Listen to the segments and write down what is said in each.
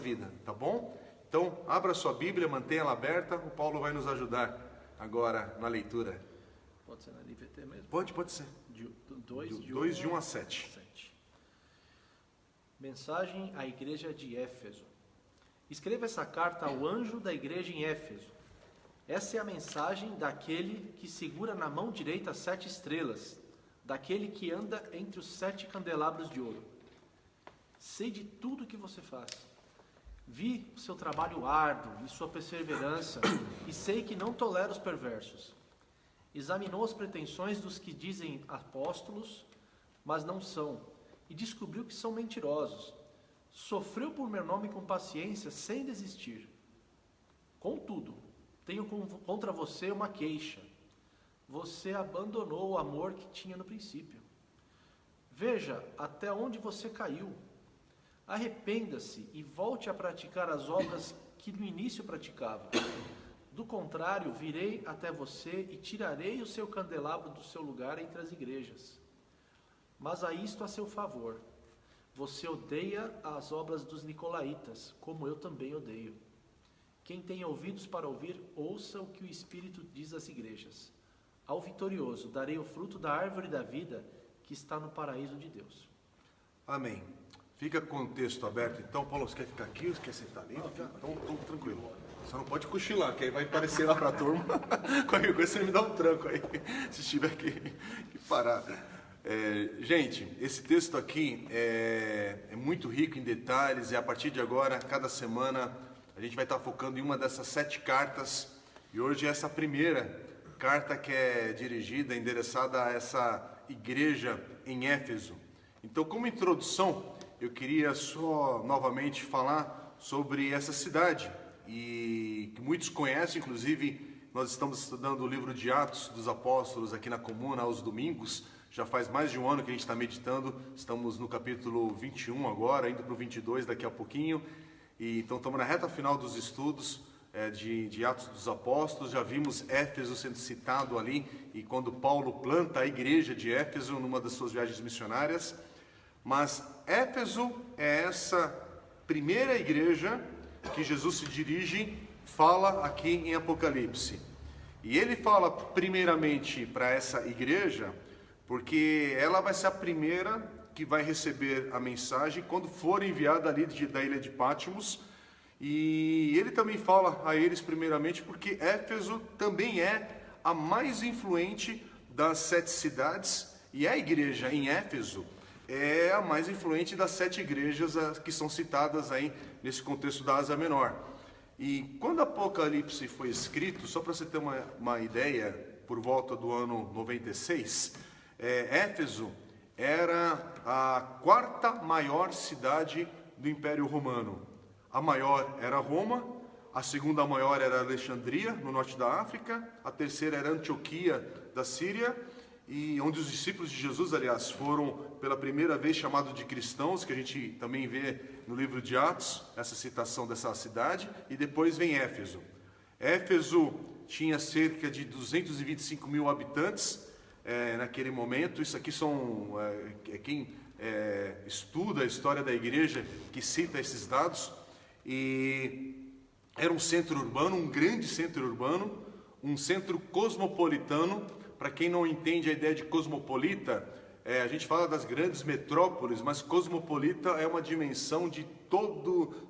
vida, tá bom? Então, abra sua Bíblia, mantenha ela aberta, o Paulo vai nos ajudar agora na leitura. Pode ser na NVT mesmo? Pode ser. 2 de 1 a 7. Mensagem à igreja de Éfeso. Escreva essa carta ao anjo da igreja em Éfeso. Essa é a mensagem daquele que segura na mão direita as 7 estrelas, daquele que anda entre os 7 candelabros de ouro. Sei de tudo que você faz. Vi o seu trabalho árduo e sua perseverança, e sei que não tolera os perversos. Examinou as pretensões dos que dizem apóstolos, mas não são, e descobriu que são mentirosos. Sofreu por meu nome com paciência, sem desistir. Contudo, tenho contra você uma queixa. Você abandonou o amor que tinha no princípio. Veja até onde você caiu. Arrependa-se e volte a praticar as obras que no início praticava. Do contrário, virei até você e tirarei o seu candelabro do seu lugar entre as igrejas. Mas há isto a seu favor. Você odeia as obras dos nicolaítas, como eu também odeio. Quem tem ouvidos para ouvir, ouça o que o Espírito diz às igrejas. Ao vitorioso darei o fruto da árvore da vida que está no paraíso de Deus. Amém. Fica com o texto aberto, então. Paulo, você quer ficar aqui ou você quer sentar ali? Então, tranquilo. Só não pode cochilar, que aí vai aparecer lá para a turma. Qualquer coisa você me dá um tranco aí, se tiver que parar. Gente, esse texto aqui é muito rico em detalhes, e a partir de agora, cada semana, a gente vai estar focando em uma dessas 7 cartas, e hoje é essa primeira carta que é dirigida, endereçada a essa igreja em Éfeso. Então, como introdução, eu queria só novamente falar sobre essa cidade, e que muitos conhecem, inclusive nós estamos estudando o livro de Atos dos Apóstolos aqui na Comuna aos domingos. Já faz mais de um ano que a gente está meditando, estamos no capítulo 21 agora, indo para o 22 daqui a pouquinho, e então estamos na reta final dos estudos de Atos dos Apóstolos. Já vimos Éfeso sendo citado ali, e quando Paulo planta a igreja de Éfeso numa das suas viagens missionárias. Mas Éfeso é essa primeira igreja que Jesus se dirige, fala aqui em Apocalipse. E ele fala primeiramente para essa igreja, porque ela vai ser a primeira que vai receber a mensagem quando for enviada ali da ilha de Patmos. E ele também fala a eles primeiramente porque Éfeso também é a mais influente das 7 cidades, e a igreja em Éfeso é a mais influente das 7 igrejas que são citadas aí nesse contexto da Ásia Menor. E quando Apocalipse foi escrito, só para você ter uma ideia, por volta do ano 96, Éfeso era a 4ª maior cidade do Império Romano. A maior era Roma, a 2ª maior era Alexandria, no norte da África, a 3ª era Antioquia, da Síria, e onde os discípulos de Jesus, aliás, foram pela primeira vez chamados de cristãos, que a gente também vê no livro de Atos, essa citação dessa cidade. E depois vem Éfeso. Éfeso tinha cerca de 225 mil habitantes naquele momento. Isso aqui são quem estuda a história da igreja que cita esses dados. E era um centro urbano, um grande centro urbano, um centro cosmopolitano. Para quem não entende a ideia de cosmopolita, a gente fala das grandes metrópoles, mas cosmopolita é uma dimensão de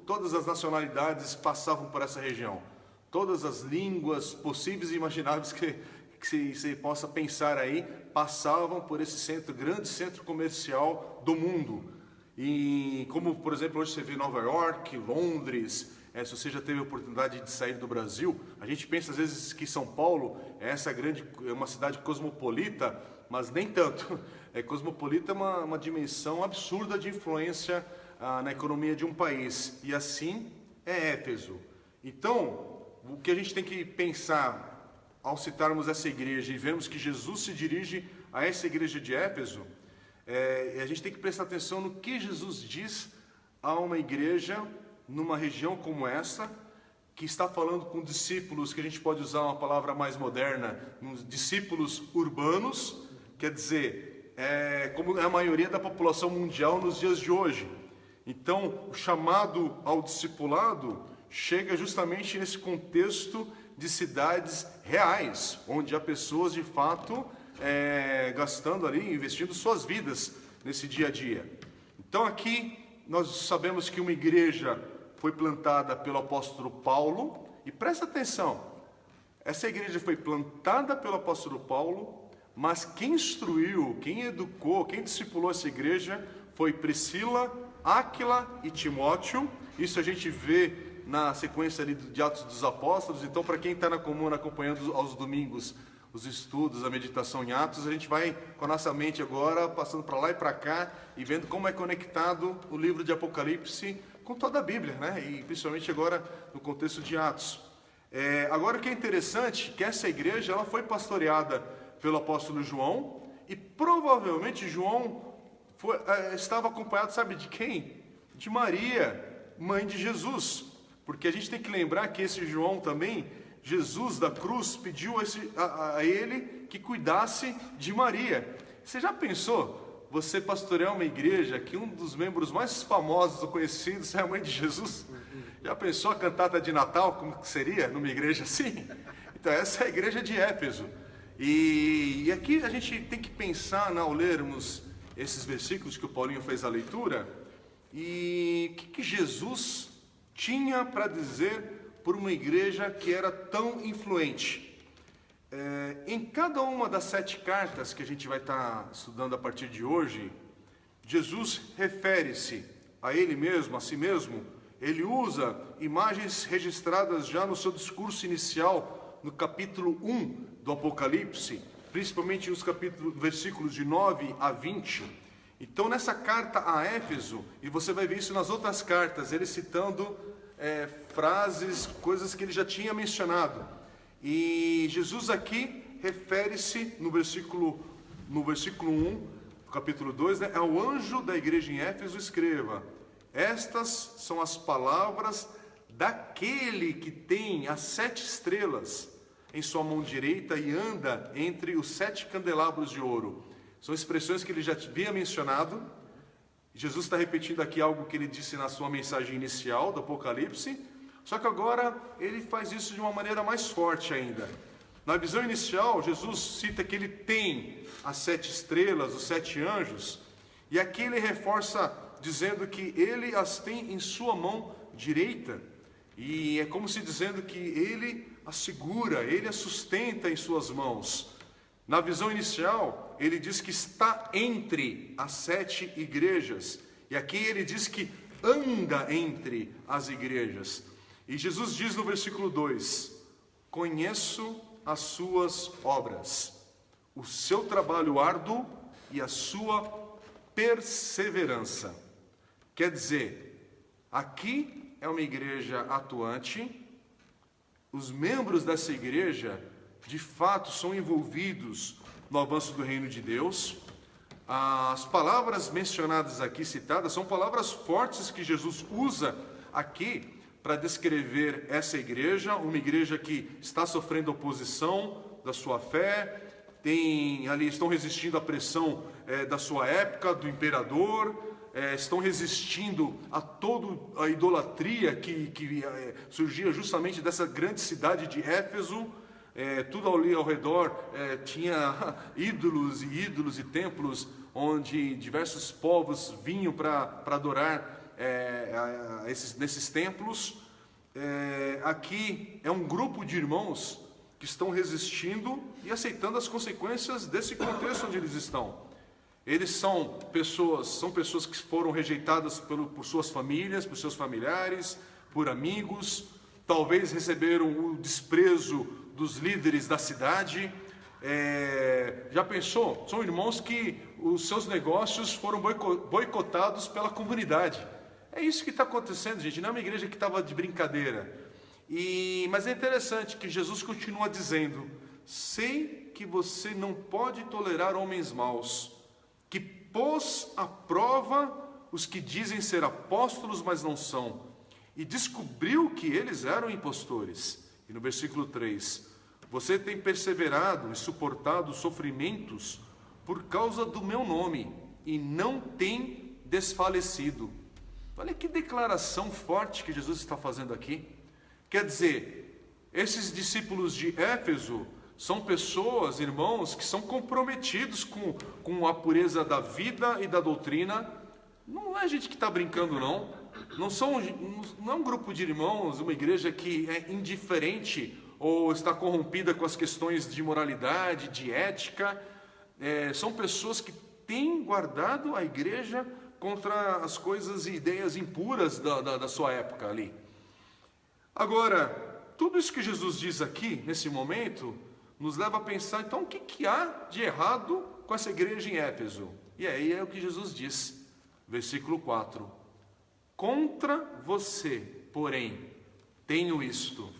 todas as nacionalidades passavam por essa região. Todas as línguas possíveis e imagináveis que você possa pensar aí, passavam por esse centro, grande centro comercial do mundo. E como, por exemplo, hoje você vê Nova York, Londres. Se você já teve a oportunidade de sair do Brasil, a gente pensa às vezes que São Paulo é uma cidade cosmopolita, mas nem tanto. Cosmopolita é uma dimensão absurda de influência na economia de um país, e assim é Éfeso. Então, o que a gente tem que pensar ao citarmos essa igreja e vermos que Jesus se dirige a essa igreja de Éfeso, a gente tem que prestar atenção no que Jesus diz a uma igreja numa região como essa, que está falando com discípulos, que a gente pode usar uma palavra mais moderna, discípulos urbanos, quer dizer, como é a maioria da população mundial nos dias de hoje. Então, o chamado ao discipulado chega justamente nesse contexto de cidades reais, onde há pessoas de fato gastando ali, investindo suas vidas nesse dia a dia. Então aqui nós sabemos que uma igreja foi plantada pelo apóstolo Paulo, e presta atenção, essa igreja foi plantada pelo apóstolo Paulo, mas quem instruiu, quem educou, quem discipulou essa igreja foi Priscila, Áquila e Timóteo. Isso a gente vê na sequência ali de Atos dos Apóstolos. Então, para quem está na comuna acompanhando aos domingos os estudos, a meditação em Atos, a gente vai com a nossa mente agora passando para lá e para cá e vendo como é conectado o livro de Apocalipse com toda a Bíblia, né? E principalmente agora no contexto de Atos. Agora o que é interessante é que essa igreja ela foi pastoreada pelo apóstolo João, e provavelmente João estava acompanhado, sabe de quem? De Maria, mãe de Jesus. Porque a gente tem que lembrar que esse João também, Jesus da cruz, pediu a ele que cuidasse de Maria. Você já pensou, você pastorear uma igreja que um dos membros mais famosos ou conhecidos é a mãe de Jesus? Já pensou a cantata de Natal, como que seria numa igreja assim? Então essa é a igreja de Éfeso. E aqui a gente tem que pensar, ao lermos esses versículos que o Paulinho fez a leitura, e o que Jesus tinha para dizer por uma igreja que era tão influente. Em cada uma das 7 cartas que a gente vai estar estudando a partir de hoje, Jesus refere-se a ele mesmo, a si mesmo. Ele usa imagens registradas já no seu discurso inicial, no capítulo 1 do Apocalipse, principalmente nos versículos de 9 a 20. Então, nessa carta a Éfeso, e você vai ver isso nas outras cartas, ele citando frases, coisas que ele já tinha mencionado. E Jesus aqui refere-se no versículo 1, do capítulo 2, né, ao anjo da igreja em Éfeso, escreva: estas são as palavras daquele que tem as 7 estrelas em sua mão direita e anda entre os 7 candelabros de ouro. São expressões que ele já havia mencionado. Jesus está repetindo aqui algo que ele disse na sua mensagem inicial do Apocalipse, só que agora ele faz isso de uma maneira mais forte ainda. Na visão inicial, Jesus cita que ele tem as 7 estrelas, os 7 anjos, e aqui ele reforça dizendo que ele as tem em sua mão direita, e é como se dizendo que ele as segura, ele as sustenta em suas mãos. Na visão inicial, ele diz que está entre as 7 igrejas. E aqui ele diz que anda entre as igrejas. E Jesus diz no versículo 2: conheço as suas obras, o seu trabalho árduo e a sua perseverança. Quer dizer, aqui é uma igreja atuante. Os membros dessa igreja, de fato, são envolvidos no avanço do reino de Deus. As palavras mencionadas aqui, citadas, são palavras fortes que Jesus usa aqui para descrever essa igreja, uma igreja que está sofrendo oposição da sua fé, estão resistindo à pressão da sua época, do imperador, estão resistindo a toda a idolatria que surgia justamente dessa grande cidade de Éfeso. Tudo ali ao redor tinha ídolos e templos onde diversos povos vinham para adorar nesses templos. Aqui é um grupo de irmãos que estão resistindo e aceitando as consequências desse contexto onde eles estão. Eles são pessoas que foram rejeitadas por suas famílias, por seus familiares, por amigos, talvez receberam o desprezo dos líderes da cidade. Já pensou? São irmãos que os seus negócios foram boicotados pela comunidade. É isso que está acontecendo, gente. Não é uma igreja que estava de brincadeira. Mas é interessante que Jesus continua dizendo: sei que você não pode tolerar homens maus, que pôs à prova os que dizem ser apóstolos, mas não são, e descobriu que eles eram impostores. E no versículo 3, você tem perseverado e suportado sofrimentos por causa do meu nome, e não tem desfalecido. Olha que declaração forte que Jesus está fazendo aqui. Quer dizer, esses discípulos de Éfeso são pessoas, irmãos, que são comprometidos com a pureza da vida e da doutrina. Não é gente que está brincando, não. Não é um grupo de irmãos, uma igreja que é indiferente ou está corrompida com as questões de moralidade, de ética. São pessoas que têm guardado a igreja contra as coisas e ideias impuras da sua época ali. Agora, tudo isso que Jesus diz aqui, nesse momento, nos leva a pensar, então, o que há de errado com essa igreja em Éfeso? E aí é o que Jesus diz, versículo 4. Contra você, porém, tenho isto: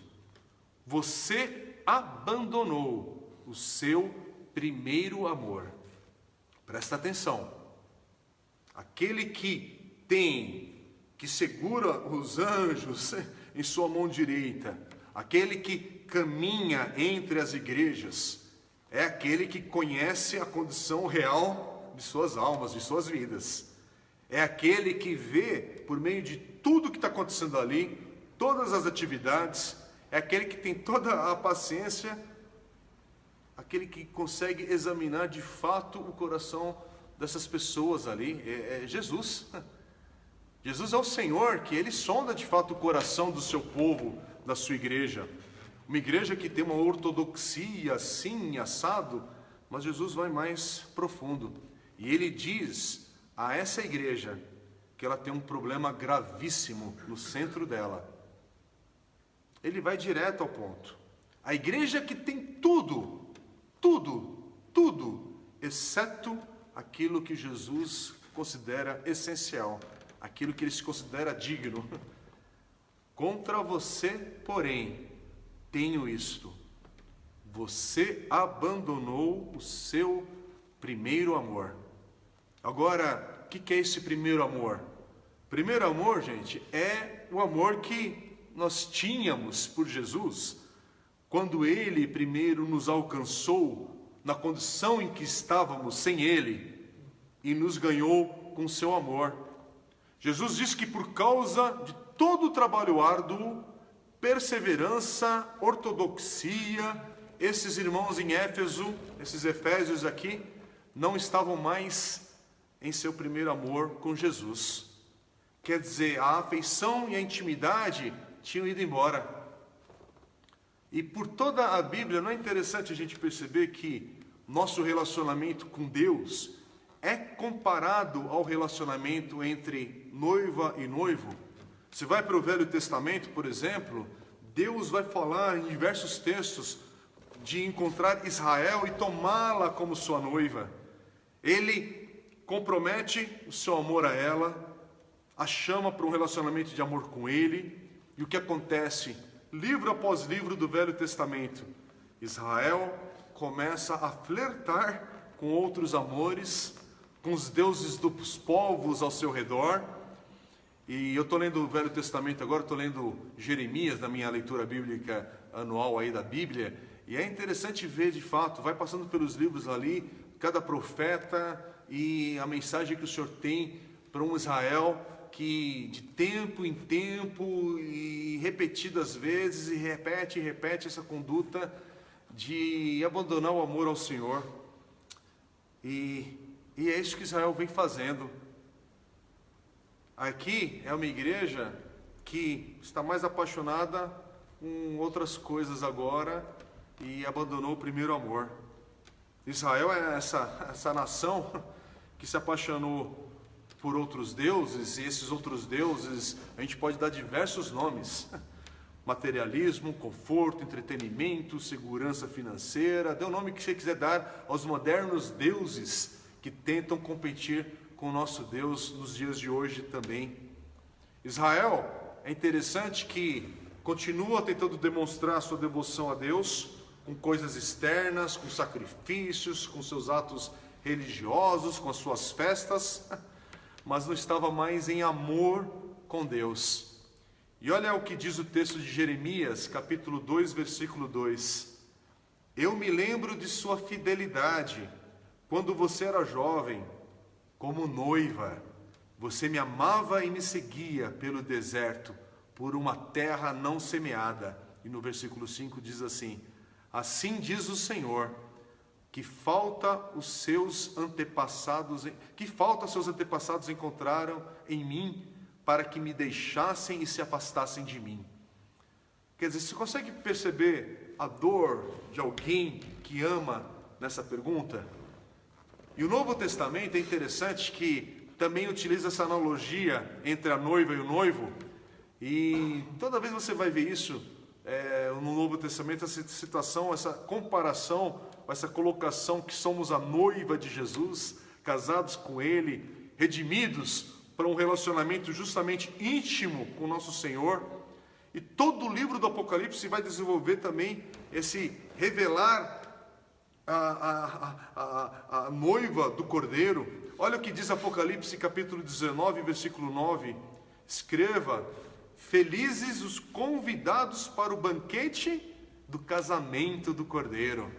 você abandonou o seu primeiro amor. Presta atenção. Aquele que segura os anjos em sua mão direita, aquele que caminha entre as igrejas, é aquele que conhece a condição real de suas almas, de suas vidas. É aquele que vê, por meio de tudo que está acontecendo ali, todas as atividades, é aquele que tem toda a paciência, aquele que consegue examinar de fato o coração dessas pessoas ali. É Jesus. Jesus é o Senhor, que Ele sonda de fato o coração do seu povo, da sua igreja. Uma igreja que tem uma ortodoxia assim, assado, mas Jesus vai mais profundo. E Ele diz a essa igreja que ela tem um problema gravíssimo no centro dela. Ele vai direto ao ponto. A igreja que tem tudo, exceto aquilo que Jesus considera essencial, aquilo que Ele se considera digno. Contra você, porém, tenho isto: você abandonou o seu primeiro amor. Agora, o que é esse primeiro amor? Primeiro amor, gente, é o amor que nós tínhamos por Jesus, quando Ele primeiro nos alcançou na condição em que estávamos sem Ele e nos ganhou com seu amor. Jesus diz que por causa de todo o trabalho árduo, perseverança, ortodoxia, esses irmãos em Éfeso, esses efésios aqui, não estavam mais em seu primeiro amor com Jesus. Quer dizer, a afeição e a intimidade tinham ido embora. E por toda a Bíblia, não é interessante a gente perceber que nosso relacionamento com Deus é comparado ao relacionamento entre noiva e noivo? Você vai para o Velho Testamento, por exemplo, Deus vai falar em diversos textos de encontrar Israel e tomá-la como sua noiva. Ele compromete o seu amor a ela, a chama para um relacionamento de amor com Ele. E o que acontece? Livro após livro do Velho Testamento, Israel começa a flertar com outros amores, com os deuses dos povos ao seu redor. E eu estou lendo o Velho Testamento agora, estou lendo Jeremias, na minha leitura bíblica anual aí da Bíblia, e é interessante ver de fato, vai passando pelos livros ali, cada profeta e a mensagem que o Senhor tem para um Israel que de tempo em tempo e repetidas vezes e repete essa conduta de abandonar o amor ao Senhor. E é isso que Israel vem fazendo. Aqui é uma igreja que está mais apaixonada com outras coisas agora e abandonou o primeiro amor. Israel é essa nação que se apaixonou por outros deuses, e esses outros deuses a gente pode dar diversos nomes: materialismo, conforto, entretenimento, segurança financeira. Dê o nome que você quiser dar aos modernos deuses que tentam competir com o nosso Deus nos dias de hoje também. Israel, é interessante que continua tentando demonstrar sua devoção a Deus com coisas externas, com sacrifícios, com seus atos religiosos, com as suas festas, mas não estava mais em amor com Deus. E olha o que diz o texto de Jeremias, capítulo 2, versículo 2. Eu me lembro de sua fidelidade, quando você era jovem, como noiva, Você me amava e me seguia pelo deserto, por uma terra não semeada. E no versículo 5 diz assim: assim diz o Senhor, que falta seus antepassados encontraram em mim, para que me deixassem e se afastassem de mim. Quer dizer, você consegue perceber a dor de alguém que ama nessa pergunta? E o Novo Testamento é interessante que também utiliza essa analogia entre a noiva e o noivo, e toda vez você vai ver isso no Novo Testamento, essa situação, essa comparação, essa colocação que somos a noiva de Jesus, casados com Ele, redimidos para um relacionamento justamente íntimo com o nosso Senhor. E todo o livro do Apocalipse vai desenvolver também esse revelar a noiva do Cordeiro. Olha o que diz Apocalipse capítulo 19, versículo 9. Escreva: felizes os convidados para o banquete do casamento do Cordeiro.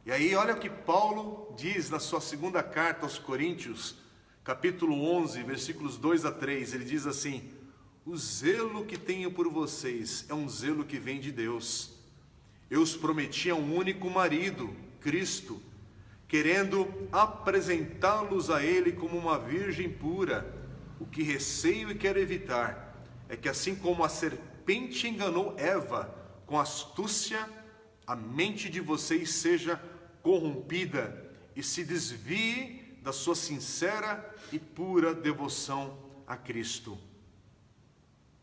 E aí olha o que Paulo diz na sua segunda carta aos Coríntios, capítulo 11, versículos 2 a 3. Ele diz assim: o zelo que tenho por vocês é um zelo que vem de Deus. Eu os prometi a um único marido, Cristo, querendo apresentá-los a Ele como uma virgem pura. O que receio e quero evitar é que, assim como a serpente enganou Eva com astúcia, a mente de vocês seja corrompida e se desvie da sua sincera e pura devoção a Cristo.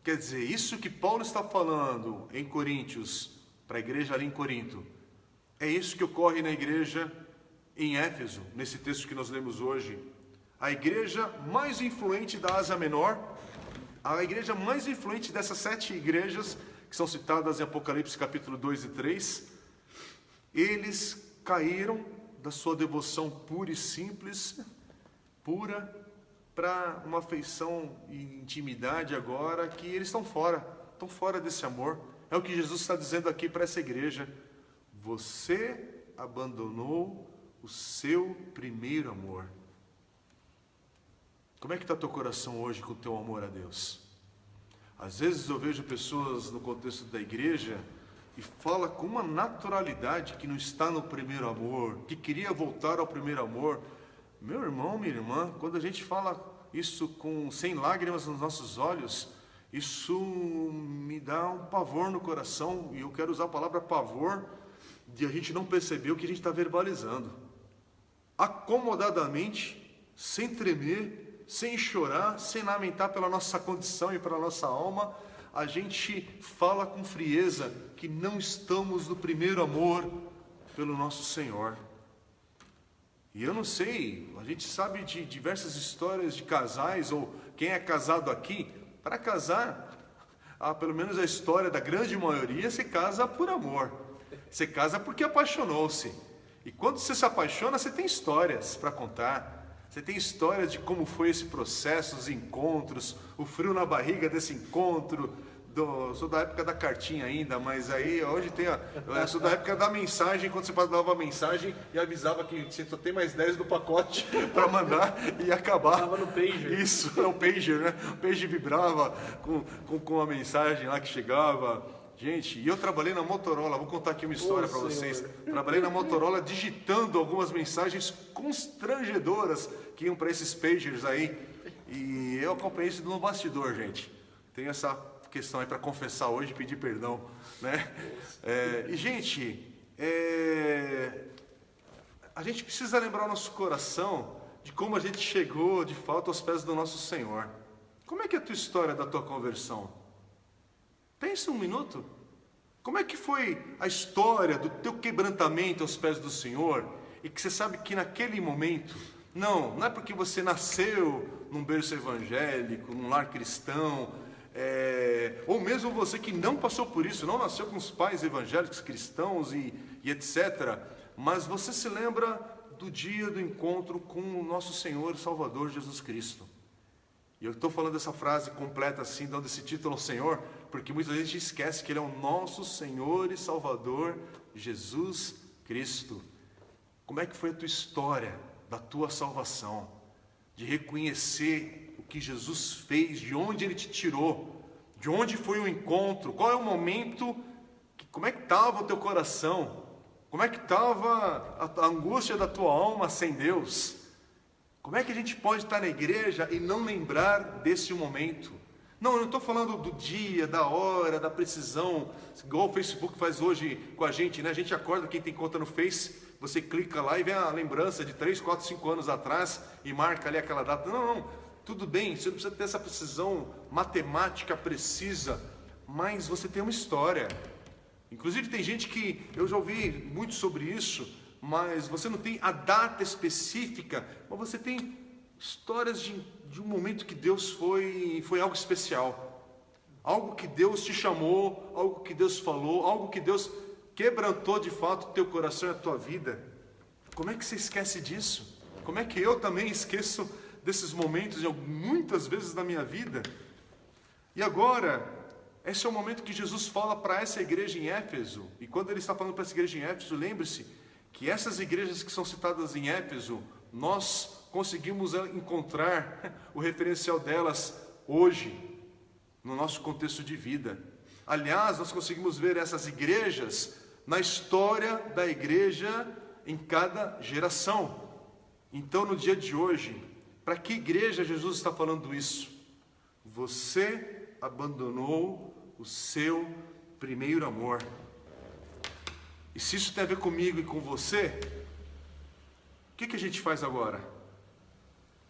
Quer dizer, isso que Paulo está falando em Coríntios, para a igreja ali em Corinto, é isso que ocorre na igreja em Éfeso, nesse texto que nós lemos hoje. A igreja mais influente da Ásia Menor, a igreja mais influente dessas 7 igrejas que são citadas em Apocalipse capítulo 2 e 3, eles caíram da sua devoção pura e simples, pura, para uma afeição e intimidade agora que eles estão fora desse amor. É o que Jesus está dizendo aqui para essa igreja: você abandonou o seu primeiro amor. Como é que está teu coração hoje com o teu amor a Deus? Às vezes eu vejo pessoas no contexto da igreja e fala com uma naturalidade que não está no primeiro amor, que queria voltar ao primeiro amor. Meu irmão, minha irmã, quando a gente fala isso sem lágrimas nos nossos olhos, isso me dá um pavor no coração, e eu quero usar a palavra pavor, de a gente não perceber o que a gente está verbalizando. Acomodadamente, sem tremer, sem chorar, sem lamentar pela nossa condição e pela nossa alma, a gente fala com frieza que não estamos no primeiro amor pelo nosso Senhor. E eu não sei, a gente sabe de diversas histórias de casais, ou quem é casado aqui, para casar, pelo menos a história da grande maioria, se casa por amor. Você casa porque apaixonou-se. E quando você se apaixona, você tem histórias para contar. Você tem histórias de como foi esse processo, os encontros, o frio na barriga desse encontro. Sou da época da cartinha ainda, mas aí hoje eu sou da época da mensagem, quando você mandava a mensagem e avisava que você só tem mais 10 do pacote para mandar e acabar. Estava no pager. Isso, é o pager, né? O pager vibrava com a mensagem lá que chegava. Gente, e eu trabalhei na Motorola, vou contar aqui uma história para vocês. Trabalhei na Motorola digitando algumas mensagens constrangedoras que iam para esses pagers aí. E eu acompanhei isso no bastidor, gente. Tem essa questão aí para confessar hoje e pedir perdão, né? E gente, a gente precisa lembrar o nosso coração de como a gente chegou de fato aos pés do nosso Senhor. Como é que é a tua história da tua conversão? Pensa um minuto. Como é que foi a história do teu quebrantamento aos pés do Senhor? E que você sabe que naquele momento, não é porque você nasceu num berço evangélico, num lar cristão, ou mesmo você que não passou por isso, não nasceu com os pais evangélicos, cristãos e etc. Mas você se lembra do dia do encontro com o nosso Senhor e Salvador Jesus Cristo. E eu estou falando essa frase completa assim, dando esse título ao Senhor, porque muita gente esquece que Ele é o nosso Senhor e Salvador Jesus Cristo. Como é que foi a tua história da tua salvação? de reconhecer o que Jesus fez, de onde Ele te tirou, de onde foi o encontro, qual é o momento, como é que estava o teu coração, como é que estava a angústia da tua alma sem Deus. Como é que a gente pode estar na igreja e não lembrar desse momento? Não, eu não estou falando do dia, da hora, da precisão, igual o Facebook faz hoje com a gente, né? A gente acorda, quem tem conta no Face, você clica lá e vem a lembrança de 3, 4, 5 anos atrás e marca ali aquela data. Não, não, tudo bem, você não precisa ter essa precisão matemática precisa, mas você tem uma história. Inclusive tem gente que, eu já ouvi muito sobre isso, mas você não tem a data específica, mas você tem histórias de um momento que Deus foi algo especial. Algo que Deus te chamou, algo que Deus falou, algo que Deus quebrantou de fato o teu coração e a tua vida. Como é que você esquece disso? Como é que eu também esqueço desses momentos, muitas vezes na minha vida? E agora, esse é o momento que Jesus fala para essa igreja em Éfeso. E quando ele está falando para essa igreja em Éfeso, lembre-se que essas igrejas que são citadas em Éfeso, nós conseguimos encontrar o referencial delas hoje, no nosso contexto de vida. Aliás, nós conseguimos ver essas igrejas na história da igreja em cada geração. Então, no dia de hoje, para que igreja Jesus está falando isso? Você abandonou o seu primeiro amor. E se isso tem a ver comigo e com você, o que a gente faz agora?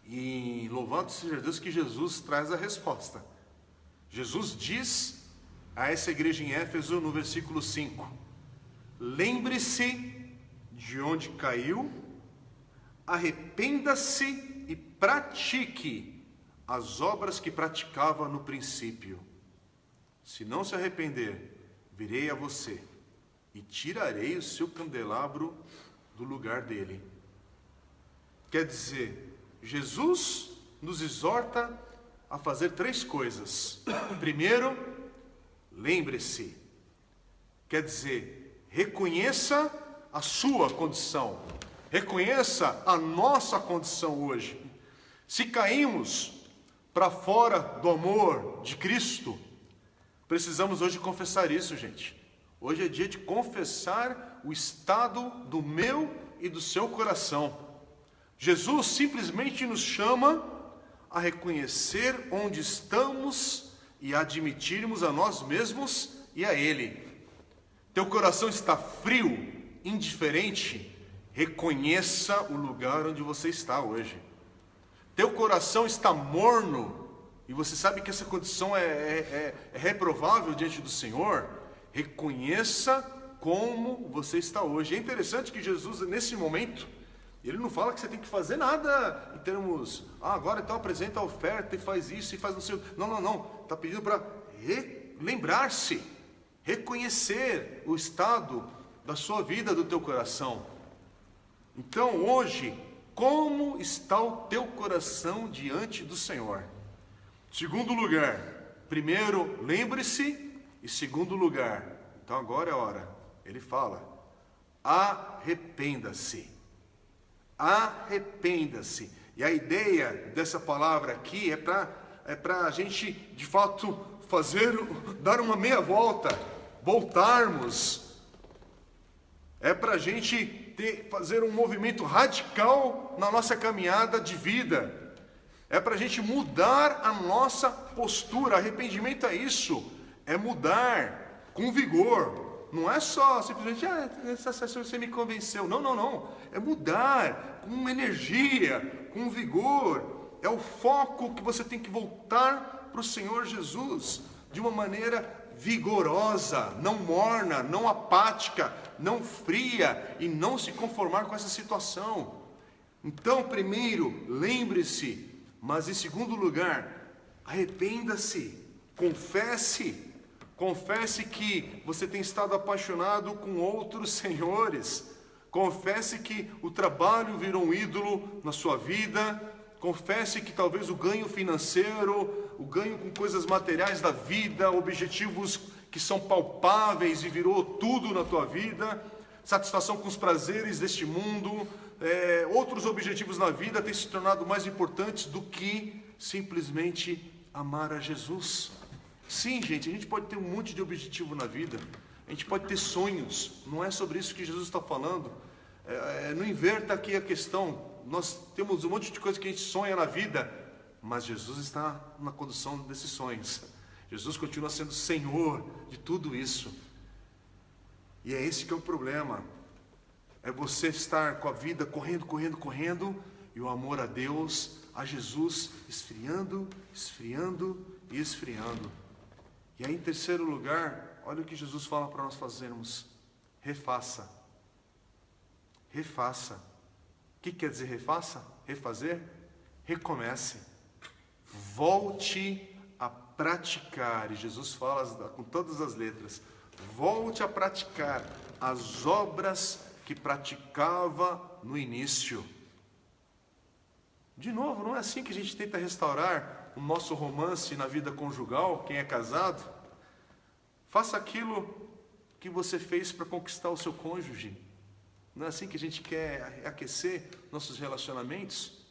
E louvado seja Deus que Jesus traz a resposta. Jesus diz a essa igreja em Éfeso no versículo 5: lembre-se de onde caiu, arrependa-se e pratique as obras que praticava no princípio. Se não se arrepender, virei a você e tirarei o seu candelabro do lugar dele. Quer dizer, Jesus nos exorta a fazer 3 coisas. Primeiro, lembre-se. Quer dizer, reconheça a sua condição. Reconheça a nossa condição hoje. Se caímos para fora do amor de Cristo, precisamos hoje confessar isso, gente. Hoje é dia de confessar o estado do meu e do seu coração. Jesus simplesmente nos chama a reconhecer onde estamos e a admitirmos a nós mesmos e a Ele. Teu coração está frio, indiferente? Reconheça o lugar onde você está hoje. Teu coração está morno e você sabe que essa condição é reprovável diante do Senhor? Reconheça como você está hoje. É interessante que Jesus, nesse momento, ele não fala que você tem que fazer nada em termos, agora então apresenta a oferta e faz isso e faz não sei o... Não. Está pedindo para lembrar-se, reconhecer o estado da sua vida, do teu coração. Então, hoje, como está o teu coração diante do Senhor? Segundo lugar, primeiro, lembre-se. E segundo lugar, então agora é a hora, ele fala, arrependa-se. Arrependa-se. E a ideia dessa palavra aqui é para a gente, de fato, dar uma meia volta, voltarmos. É para a gente fazer um movimento radical na nossa caminhada de vida. É para a gente mudar a nossa postura. Arrependimento é isso. É mudar com vigor. Não é só simplesmente, você me convenceu. Não. É mudar com energia, com vigor. É o foco que você tem que voltar para o Senhor Jesus de uma maneira vigorosa, não morna, não apática, não fria e não se conformar com essa situação. Então, primeiro, lembre-se, mas em segundo lugar, arrependa-se, confesse que você tem estado apaixonado com outros senhores, confesse que o trabalho virou um ídolo na sua vida, confesse que talvez o ganho financeiro, o ganho com coisas materiais da vida, objetivos que são palpáveis e virou tudo na tua vida. satisfação com os prazeres deste mundo, outros objetivos na vida têm se tornado mais importantes do que simplesmente amar a Jesus. Sim, gente, a gente pode ter um monte de objetivo na vida, a gente pode ter sonhos, não é sobre isso que Jesus está falando. Não inverta aqui a questão. Nós temos um monte de coisa que a gente sonha na vida, mas Jesus está na condução desses sonhos. Jesus continua sendo Senhor de tudo isso. E é esse que é o problema. É você estar com a vida correndo, correndo, correndo, e o amor a Deus, a Jesus, esfriando, esfriando e esfriando. E aí, em terceiro lugar, olha o que Jesus fala para nós fazermos. Refaça. Refaça. O que quer dizer refaça? Refazer? Recomece. Volte a praticar. E Jesus fala com todas as letras. Volte a praticar as obras que praticava no início. De novo, não é assim que a gente tenta restaurar o nosso romance na vida conjugal, quem é casado. Faça aquilo que você fez para conquistar o seu cônjuge. Não é assim que a gente quer aquecer nossos relacionamentos?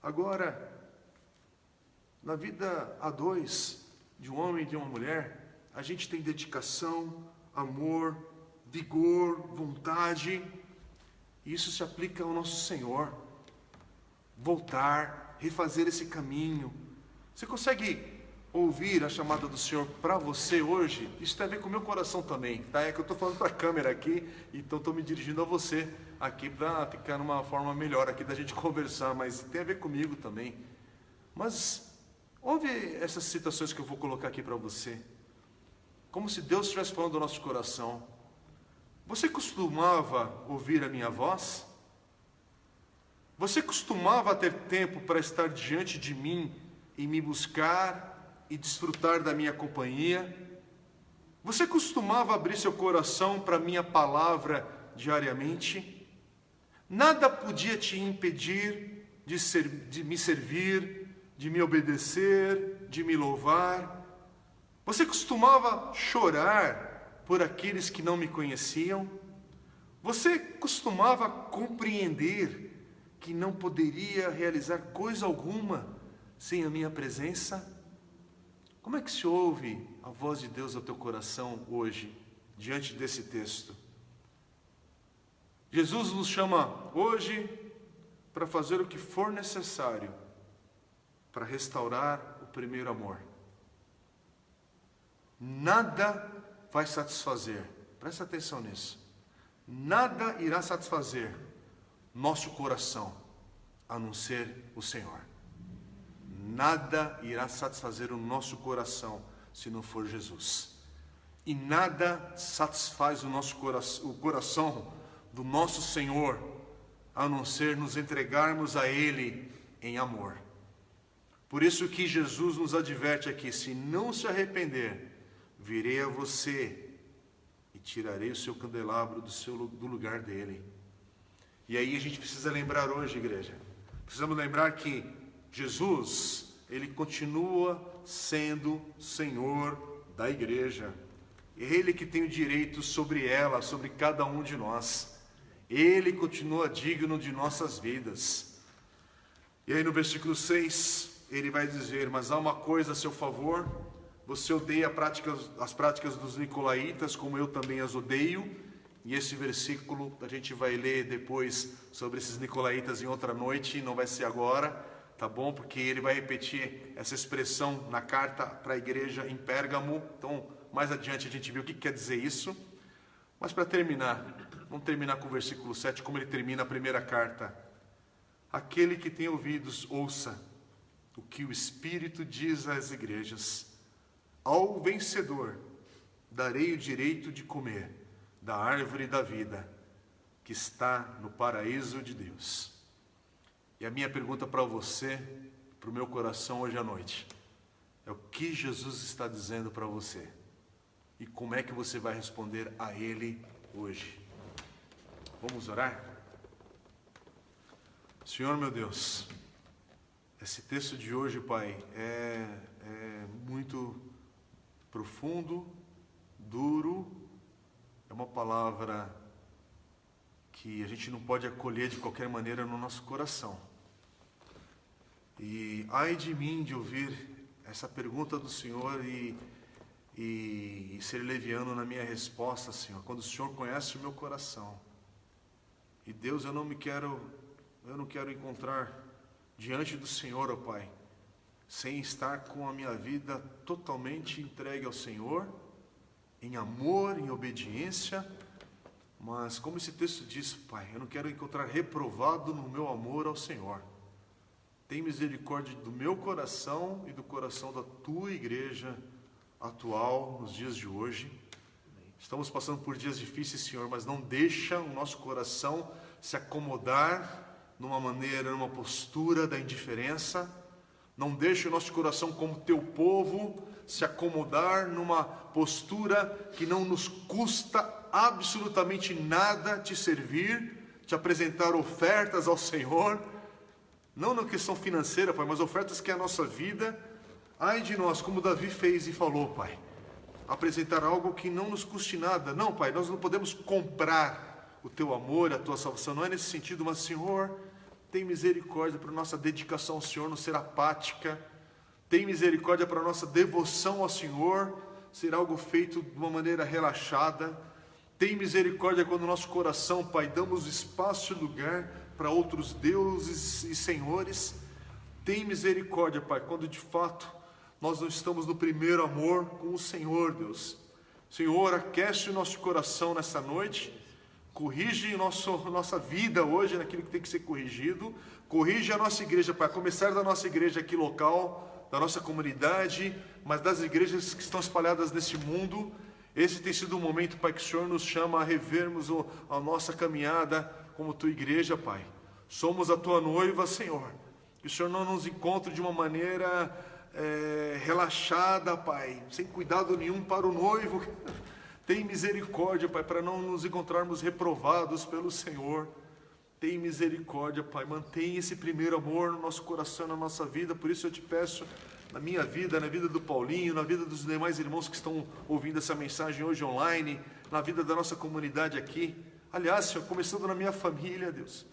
Agora, na vida a dois, de um homem e de uma mulher, a gente tem dedicação, amor, vigor, vontade, e isso se aplica ao nosso Senhor. Voltar, refazer esse caminho. Você consegue ouvir a chamada do Senhor para você hoje? Isso tem a ver com o meu coração também, tá? É que eu estou falando para a câmera aqui, então estou me dirigindo a você aqui para ficar numa forma melhor aqui da gente conversar, mas tem a ver comigo também. Mas ouve essas citações que eu vou colocar aqui para você, como se Deus estivesse falando do nosso coração. Você costumava ouvir a minha voz? Você costumava ter tempo para estar diante de mim e me buscar e desfrutar da minha companhia? Você costumava abrir seu coração para a minha palavra diariamente? Nada podia te impedir de me servir, de me obedecer, de me louvar. Você costumava chorar por aqueles que não me conheciam? Você costumava compreender que não poderia realizar coisa alguma sem a minha presença? Como é que se ouve a voz de Deus ao teu coração hoje, diante desse texto? Jesus nos chama hoje para fazer o que for necessário para restaurar o primeiro amor. Nada vai satisfazer, presta atenção nisso, nada irá satisfazer nosso coração, a não ser o Senhor. Nada irá satisfazer o nosso coração, se não for Jesus. E nada satisfaz o coração do nosso Senhor, a não ser nos entregarmos a Ele em amor. Por isso que Jesus nos adverte aqui: se não se arrepender, virei a você e tirarei o seu candelabro do lugar dele. E aí a gente precisa lembrar hoje, igreja, precisamos lembrar que Jesus, Ele continua sendo Senhor da igreja. Ele que tem o direito sobre ela, sobre cada um de nós. Ele continua digno de nossas vidas. E aí no versículo 6, ele vai dizer: mas há uma coisa a seu favor, você odeia as práticas dos nicolaítas, como eu também as odeio. E esse versículo a gente vai ler depois sobre esses nicolaítas em outra noite, não vai ser agora, tá bom? Porque ele vai repetir essa expressão na carta para a igreja em Pérgamo. Então, mais adiante a gente vê o que quer dizer isso. Mas para terminar, vamos terminar com o versículo 7, como ele termina a primeira carta. Aquele que tem ouvidos, ouça o que o Espírito diz às igrejas. Ao vencedor darei o direito de comer da árvore da vida, que está no paraíso de Deus. E a minha pergunta para você, para o meu coração hoje à noite, é o que Jesus está dizendo para você? E como é que você vai responder a Ele hoje? Vamos orar? Senhor meu Deus, esse texto de hoje, Pai, é muito profundo, duro, é uma palavra que a gente não pode acolher de qualquer maneira no nosso coração. E ai de mim de ouvir essa pergunta do Senhor e ser leviano na minha resposta, Senhor, quando o Senhor conhece o meu coração. E Deus, eu não quero encontrar diante do Senhor, ó Pai, sem estar com a minha vida totalmente entregue ao Senhor, em amor, em obediência. Mas como esse texto diz, Pai, eu não quero encontrar reprovado no meu amor ao Senhor. Tem misericórdia do meu coração e do coração da Tua igreja atual, nos dias de hoje. Estamos passando por dias difíceis, Senhor, mas não deixa o nosso coração se acomodar numa maneira, numa postura da indiferença. Não deixa o nosso coração, como Teu povo, se acomodar numa postura que não nos custa absolutamente nada te servir, te apresentar ofertas ao Senhor, não na questão financeira, Pai, mas ofertas que é a nossa vida. Ai de nós, como Davi fez e falou, Pai, apresentar algo que não nos custe nada. Não, Pai, nós não podemos comprar o Teu amor, a Tua salvação, não é nesse sentido, mas, Senhor, tem misericórdia para a nossa dedicação ao Senhor não ser apática, tem misericórdia para a nossa devoção ao Senhor ser algo feito de uma maneira relaxada. Tem misericórdia quando no nosso coração, Pai, damos espaço e lugar para outros deuses e senhores. Tem misericórdia, Pai, quando de fato nós não estamos no primeiro amor com o Senhor, Deus. Senhor, aquece o nosso coração nessa noite, corrige nossa vida hoje naquilo que tem que ser corrigido, corrige a nossa igreja, Pai, a começar da nossa igreja aqui local, da nossa comunidade, mas das igrejas que estão espalhadas nesse mundo. Esse tem sido um momento, Pai, que o Senhor nos chama a revermos a nossa caminhada como Tua igreja, Pai. Somos a Tua noiva, Senhor. Que o Senhor não nos encontre de uma maneira relaxada, Pai, sem cuidado nenhum para o noivo. Tem misericórdia, Pai, para não nos encontrarmos reprovados pelo Senhor. Tem misericórdia, Pai. Mantém esse primeiro amor no nosso coração, na nossa vida. Por isso eu te peço, na minha vida, na vida do Paulinho, na vida dos demais irmãos que estão ouvindo essa mensagem hoje online, na vida da nossa comunidade aqui. Aliás, Senhor, começando na minha família, Deus.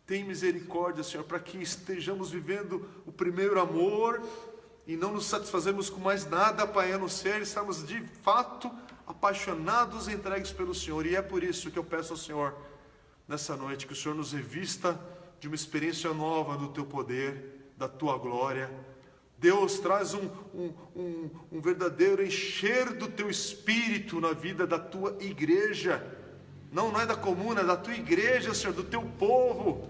Tem misericórdia, Senhor, para que estejamos vivendo o primeiro amor e não nos satisfazemos com mais nada, Pai, a não ser estarmos de fato apaixonados e entregues pelo Senhor. E é por isso que eu peço ao Senhor, nessa noite, que o Senhor nos revista de uma experiência nova do Teu poder, da Tua glória. Deus, traz um verdadeiro encher do Teu Espírito na vida da Tua igreja. Não é da comuna, é da Tua igreja, Senhor, do Teu povo.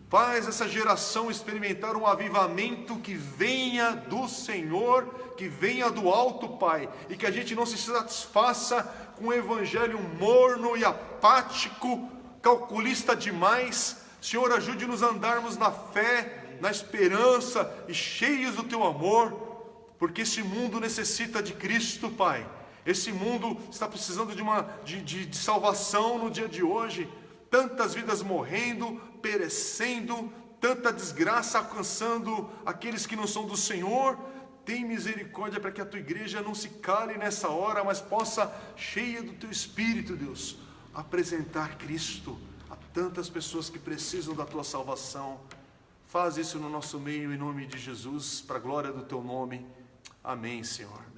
Faz essa geração experimentar um avivamento que venha do Senhor, que venha do alto, Pai, e que a gente não se satisfaça com um evangelho morno e apático, calculista demais. Senhor, ajude-nos a andarmos na fé, na esperança e cheios do Teu amor, porque esse mundo necessita de Cristo, Pai. Esse mundo está precisando de salvação no dia de hoje. Tantas vidas morrendo, perecendo, tanta desgraça alcançando aqueles que não são do Senhor. Tem misericórdia para que a Tua igreja não se cale nessa hora, mas possa, cheia do Teu Espírito, Deus, apresentar Cristo a tantas pessoas que precisam da Tua salvação. Faz isso no nosso meio, em nome de Jesus, para a glória do Teu nome. Amém, Senhor.